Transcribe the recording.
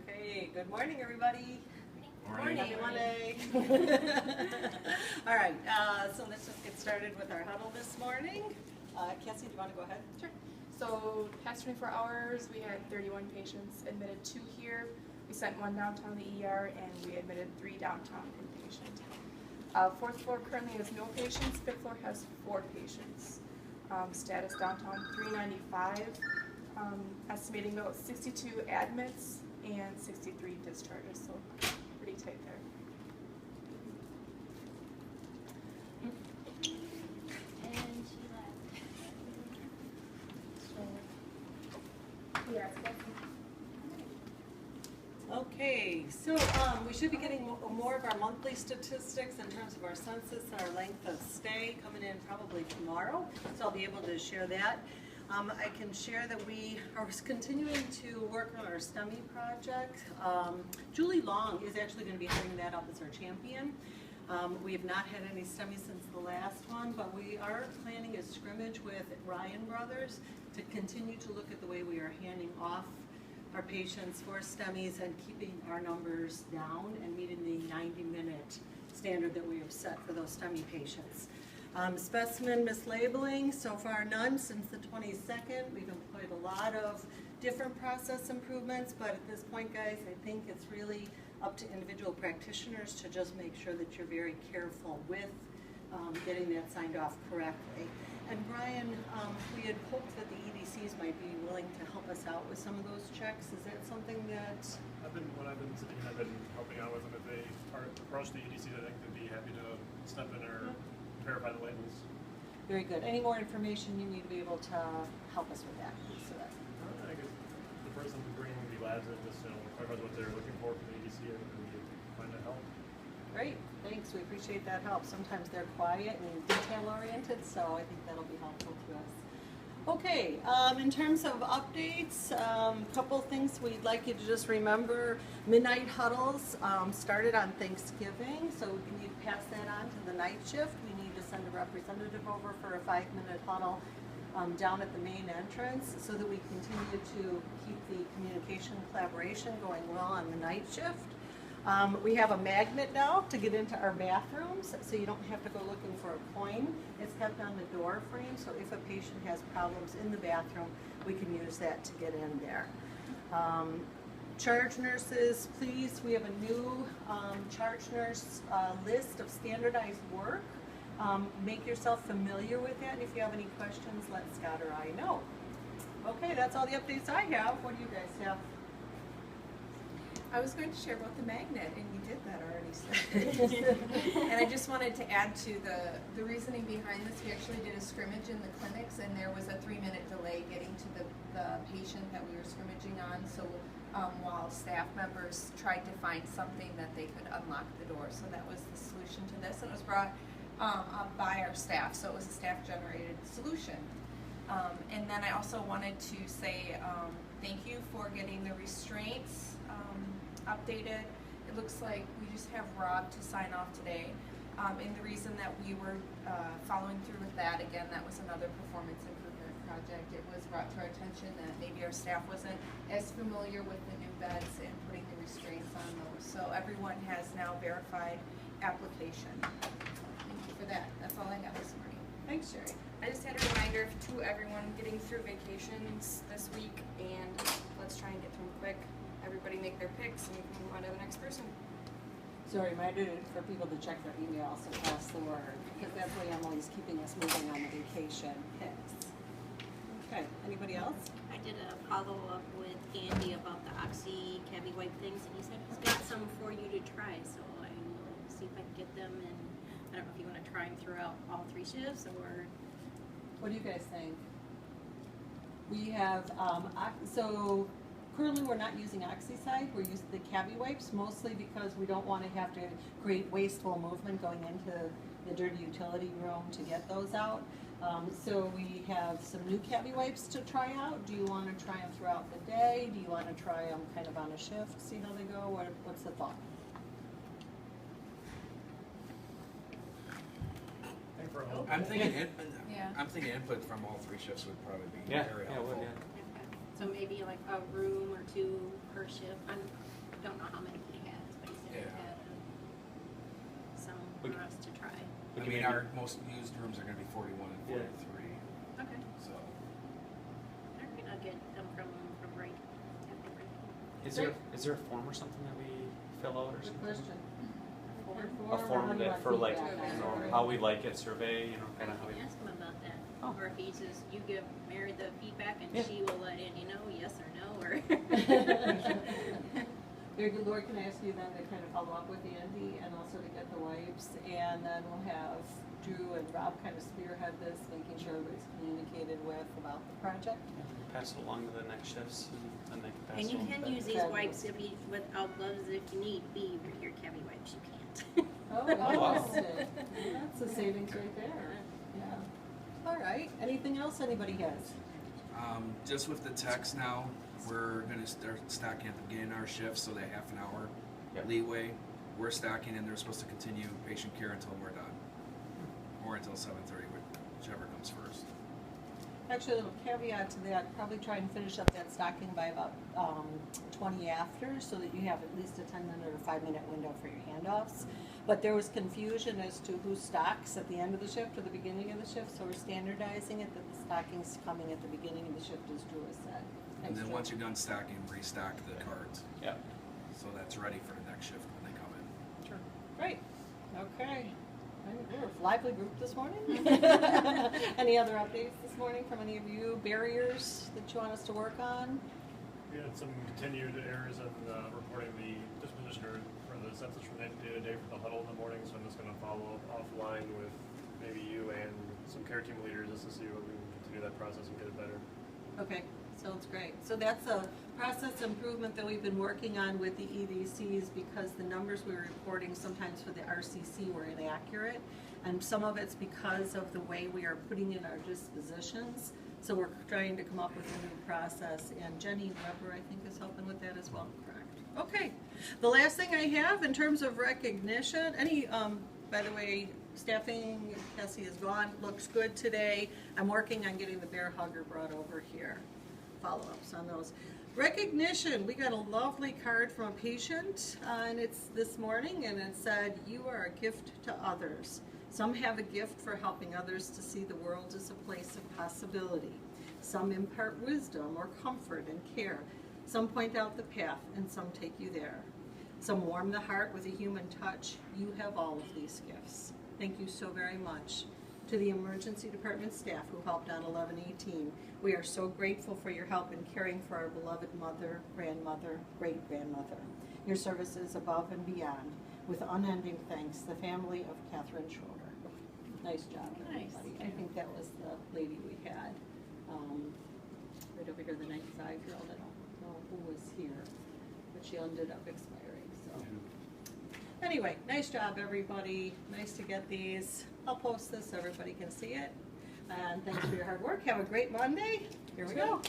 Okay, good morning, everybody. Morning. Happy Monday. All right, so let's just get started with our huddle this morning. Cassie, do you want to go ahead? Sure. So past 24 hours, we had 31 patients admitted, 2 here. We sent 1 downtown to the ER, and we admitted 3 downtown inpatient. 4th floor currently has no patients. 5th floor has 4 patients. Status downtown 395. Estimating about 62 admits and 63 discharges, so pretty tight there. And she left. Yeah. Okay, so we should be getting more of our monthly statistics in terms of our census and our length of stay coming in probably tomorrow, so I'll be able to share that. I can share that we are continuing to work on our STEMI project. Julie Long is actually going to be heading that up as our champion. We have not had any STEMI since the last one, but we are planning a scrimmage with Ryan Brothers to continue to look at the way we are handing off our patients for STEMIs and keeping our numbers down and meeting the 90-minute standard that we have set for those STEMI patients. Specimen mislabeling, so far none since the 22nd. We've employed a lot of different process improvements, but at this point, guys, I think it's really up to individual practitioners to just make sure that you're very careful with getting that signed off correctly. And Brian, we had hoped that the EDCs might be willing to help us out with some of those checks. Is that something that? When I've been sitting, I've been helping out with them. If they approach the EDCs, I think they'd be happy to step in or verify the labels. Very good. Any more information you need to be able to help us with that? So that. I guess the person bringing the labs in just clarify what they're looking for from the EDC and we find that help. Great, thanks. We appreciate that help. Sometimes they're quiet and detail oriented, so I think that'll be helpful to us. Okay, in terms of updates, a couple things we'd like you to just remember. Midnight huddles started on Thanksgiving, so we need to pass that on to the night shift. We need to send a representative over for a 5-minute huddle down at the main entrance so that we continue to keep the communication and collaboration going well on the night shift. We have a magnet now to get into our bathrooms, so you don't have to go looking for a coin. It's kept on the door frame, so if a patient has problems in the bathroom, we can use that to get in there. Charge nurses, please, we have a new charge nurse list of standardized work. Make yourself familiar with that, and if you have any questions, let Scott or I know. Okay, that's all the updates I have. What do you guys have? I was going to share about the magnet, and you did that already. And I just wanted to add to the reasoning behind this. We actually did a scrimmage in the clinics, and there was a 3-minute delay getting to the patient that we were scrimmaging on. So while staff members tried to find something that they could unlock the door, so that was the solution to this. And it was brought up by our staff, so it was a staff-generated solution. And then I also wanted to say thank you for getting the restraints updated. It looks like we just have Rob to sign off today. And the reason that we were following through with that, again, that was another performance improvement project. It was brought to our attention that maybe our staff wasn't as familiar with the new beds and putting the restraints on those. So everyone has now verified application. Thank you for that. That's all I have this morning. Thanks, Sherry. I just had a reminder to everyone getting through vacations this week, and let's try and get through them quick. Everybody make their picks and we can move on to the next person. So a reminder for people to check their emails and pass the word, because that's why Emily's keeping us moving on the vacation picks. Okay, anybody else? I did a follow-up with Andy about the Oxy Cavi wipe things, and he said he's got some for you to try, so I will see if I can get them, and I don't know if you want to try them throughout all 3 shifts, or... What do you guys think? We have, so currently we're not using Oxycide, we're using the Cavi wipes, mostly because we don't want to have to create wasteful movement going into the dirty utility room to get those out. So we have some new Cavi wipes to try out. Do you want to try them throughout the day? Do you want to try them kind of on a shift, see how they go? What's the thought? I'm thinking Yeah. I'm thinking input from all 3 shifts would probably be very helpful. So maybe like a room or 2 per shift. for us to try. I mean, our most used rooms are gonna be 41 and 43, Okay. so. Alright, I'll get them from Ray. Captain Ray. Is there a form or something that we fill out or Good something? question. A form that for like, Feedback. you know, how we like it, survey, you know, kind of how we. Ask him about that. Oh. Or if he says, you give Mary the feedback and Yeah. she will let Andy know, yes or no, or. Very good, Lord, can I ask you then to kind of follow up with Andy and also to get the wipes? And then we'll have Drew and Rob kind of spearhead this, making sure everybody's communicated with about the project. Pass it along to the next shifts and they can pass And it you on can back. use these wipes if you, without gloves if you need be, but your cabbie wipes you can't. Oh, wow. interesting. That's a savings right there. Yeah. All right, anything else anybody has? Just with the techs now, we're gonna start stacking at the beginning of our shift, so that half an hour Yep. leeway. We're stacking and they're supposed to continue patient care until we're done. Or until 7:30, whichever comes first. Actually, a little caveat to that, probably try and finish up that stocking by about 20 after, so that you have at least a 10-minute or 5-minute window for your handoffs. But there was confusion as to who stocks at the end of the shift or the beginning of the shift, so we're standardizing it that the stocking's coming at the beginning of the shift, as Drew has said. And Thanks, then Drew. once you're done stacking, restock the cards. Yeah. So that's ready for the next shift when they come in. Sure. Great, okay. We're a lively group this morning. Any other updates this morning from any of you? Barriers that you want us to work on? We had some continued errors in reporting the disposition for the census from day to day for the huddle in the morning, so I'm just gonna follow up offline with maybe you and some care team leaders just to see what we can continue that process and get it better. Okay, sounds great. So that's a process improvement that we've been working on with the EDCs because the numbers we were reporting sometimes for the RCC were inaccurate. And some of it's because of the way we are putting in our dispositions. So we're trying to come up with a new process. And Jenny Weber, I think, is helping with that as well, correct? Okay. The last thing I have in terms of recognition, by the way, staffing, Cassie is gone, looks good today. I'm working on getting the bear hugger brought over here. Follow-ups on those. Recognition, we got a lovely card from a patient, and it's this morning, and it said, you are a gift to others. Some have a gift for helping others to see the world as a place of possibility. Some impart wisdom or comfort and care. Some point out the path, and some take you there. Some warm the heart with a human touch. You have all of these gifts. Thank you so very much. To the emergency department staff who helped on 11/18, we are so grateful for your help in caring for our beloved mother, grandmother, great-grandmother. Your service is above and beyond. With unending thanks, the family of Catherine Schroeder. Nice job, everybody. Nice. I think that was the lady we had. Right over here, the 95-year-old. I don't know who was here, but she ended up expiring, so. Anyway, nice job, everybody. Nice to get these. I'll post this so everybody can see it. And thanks for your hard work. Have a great Monday. Here we go.